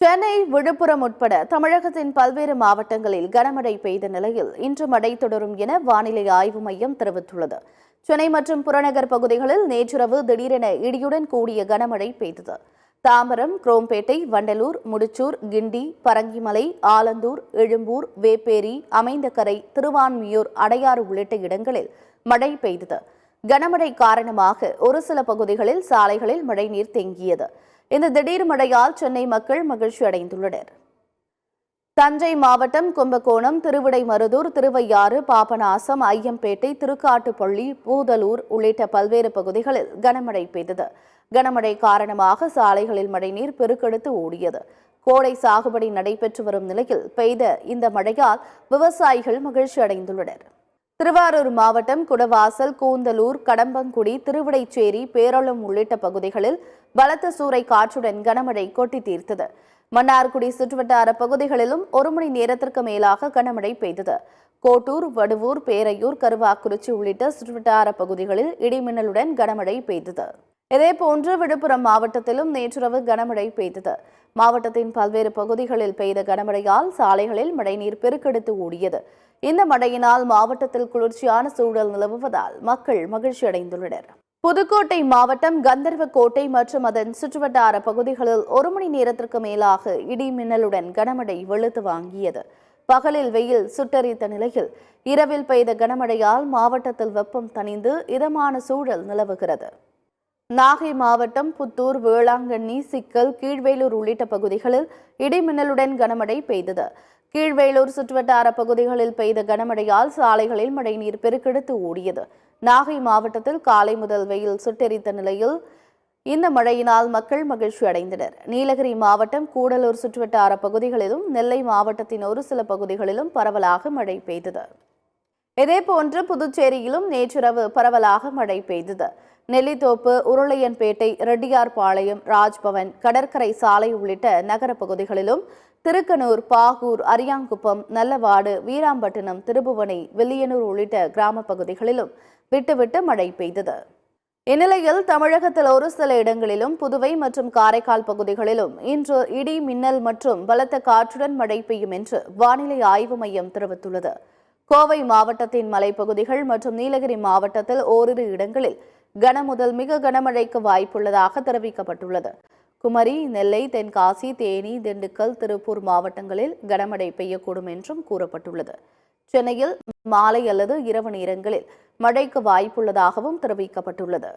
சென்னை, விழுப்புரம் உட்பட தமிழகத்தின் பல்வேறு மாவட்டங்களில் கனமழை பெய்த நிலையில் இன்று மழை தொடரும் என வானிலை ஆய்வு மையம் தெரிவித்துள்ளது. சென்னை மற்றும் புறநகர் பகுதிகளில் நேற்றிரவு திடீரென இடியுடன் கூடிய கனமழை பெய்தது. தாம்பரம், குரோம்பேட்டை, வண்டலூர், முடிச்சூர், கிண்டி, பரங்கிமலை, ஆலந்தூர், எழும்பூர், வேப்பேரி, அமைந்தகரை, திருவான்மியூர், அடையாறு உள்ளிட்ட இடங்களில் மழை பெய்தது. கனமழை காரணமாக ஒரு சில பகுதிகளில் சாலைகளில் மழைநீர் தேங்கியது. இந்த திடீர் மழையால் சென்னை மக்கள் மகிழ்ச்சி அடைந்துள்ளனர். தஞ்சை மாவட்டம் கும்பகோணம், திருவிடைமருதூர், திருவையாறு, பாபநாசம், ஐயம்பேட்டை, திருக்காட்டுப்பள்ளி, பூதலூர் உள்ளிட்ட பல்வேறு பகுதிகளில் கனமழை பெய்தது. கனமழை காரணமாக சாலைகளில் மழைநீர் பெருக்கெடுத்து ஓடியது. கோடை சாகுபடி நடைபெற்று வரும் நிலையில் பெய்த இந்த மழையால் விவசாயிகள் மகிழ்ச்சி அடைந்துள்ளனர். திருவாரூர் மாவட்டம் குடவாசல், கூந்தலூர், கடம்பங்குடி, திருவிடைச்சேரி, பேரளம் உள்ளிட்ட பகுதிகளில் பலத்த சூறை காற்றுடன் கனமழை கொட்டி தீர்த்தது. மன்னார்குடி சுற்றுவட்டார பகுதிகளிலும் ஒரு மணி நேரத்திற்கு மேலாக கனமழை பெய்தது. கோட்டூர், வடுவூர், பேரையூர், கருவாக்குறிச்சி உள்ளிட்ட சுற்றுவட்டார பகுதிகளில் இடிமின்னலுடன் கனமழை பெய்தது. இதேபோன்று விழுப்புரம் மாவட்டத்திலும் நேற்றிரவு கனமழை பெய்தது. மாவட்டத்தின் பல்வேறு பகுதிகளில் பெய்த கனமழையால் சாலைகளில் மழைநீர் பெருக்கெடுத்து ஓடியது. இந்த மழையினால் மாவட்டத்தில் குளிர்ச்சியான சூழல் நிலவுவதால் மக்கள் மகிழ்ச்சி அடைந்துள்ளனர். புதுக்கோட்டை மாவட்டம் கந்தர்வக்கோட்டை மற்றும் அதன் சுற்றுவட்டார பகுதிகளில் ஒரு மணி நேரத்திற்கு மேலாக இடி மின்னலுடன் கனமழை வெளுத்து வாங்கியது. பகலில் வெயில் சுட்டெரித்த நிலையில் இரவில் பெய்த கனமழையால் மாவட்டத்தில் வெப்பம் தணிந்து இதமான சூழல் நிலவுகிறது. நாகை மாவட்டம் புத்தூர், வேளாங்கண்ணி, சிக்கல், கீழ்வேலூர் உள்ளிட்ட பகுதிகளில் இடிமின்னலுடன் கனமழை பெய்தது. கீழ்வேலூர் சுற்றுவட்டார பகுதிகளில் பெய்த கனமழையால் சாலைகளில் மழைநீர் பெருக்கெடுத்து ஓடியது. நாகை மாவட்டத்தில் காலை முதல் வெயில் சுட்டெரித்த நிலையில் இந்த மழையினால் மக்கள் மகிழ்ச்சி அடைந்தனர். நீலகிரி மாவட்டம் கூடலூர் சுற்றுவட்டார பகுதிகளிலும் நெல்லை மாவட்டத்தின் ஒரு சில பகுதிகளிலும் பரவலாக மழை பெய்தது. இதேபோன்று புதுச்சேரியிலும் நேற்றிரவு பரவலாக மழை பெய்தது. நெல்லித்தோப்பு, உருளையன்பேட்டை, ரெட்டியார்பாளையம், ராஜ்பவன், கடற்கரை சாலை உள்ளிட்ட நகர பகுதிகளிலும் திருக்கனூர், பாகூர், அரியாங்குப்பம், நல்லவாடு, வீராம்பட்டினம், திருபுவனை, வில்லியனூர் உள்ளிட்ட கிராம பகுதிகளிலும் விட்டுவிட்டு மழை பெய்தது. இந்நிலையில் தமிழகத்தில் ஒரு சில இடங்களிலும் புதுவை மற்றும் காரைக்கால் பகுதிகளிலும் இன்று இடி, மின்னல் மற்றும் பலத்த காற்றுடன் மழை பெய்யும் என்று வானிலை ஆய்வு மையம் தெரிவித்துள்ளது. கோவை மாவட்டத்தின் மலைப்பகுதிகள் மற்றும் நீலகிரி மாவட்டத்தில் ஓரிரு இடங்களில் கன முதல் மிக கனமழைக்கு வாய்ப்புள்ளதாக தெரிவிக்கப்பட்டுள்ளது. குமரி, நெல்லை, தென்காசி, தேனி, திண்டுக்கல், திருப்பூர் மாவட்டங்களில் கனமழை பெய்யக்கூடும் என்றும் கூறப்பட்டுள்ளது. சென்னையில் மாலை அல்லது இரவு நேரங்களில் மழைக்கு வாய்ப்புள்ளதாகவும் தெரிவிக்கப்பட்டுள்ளது.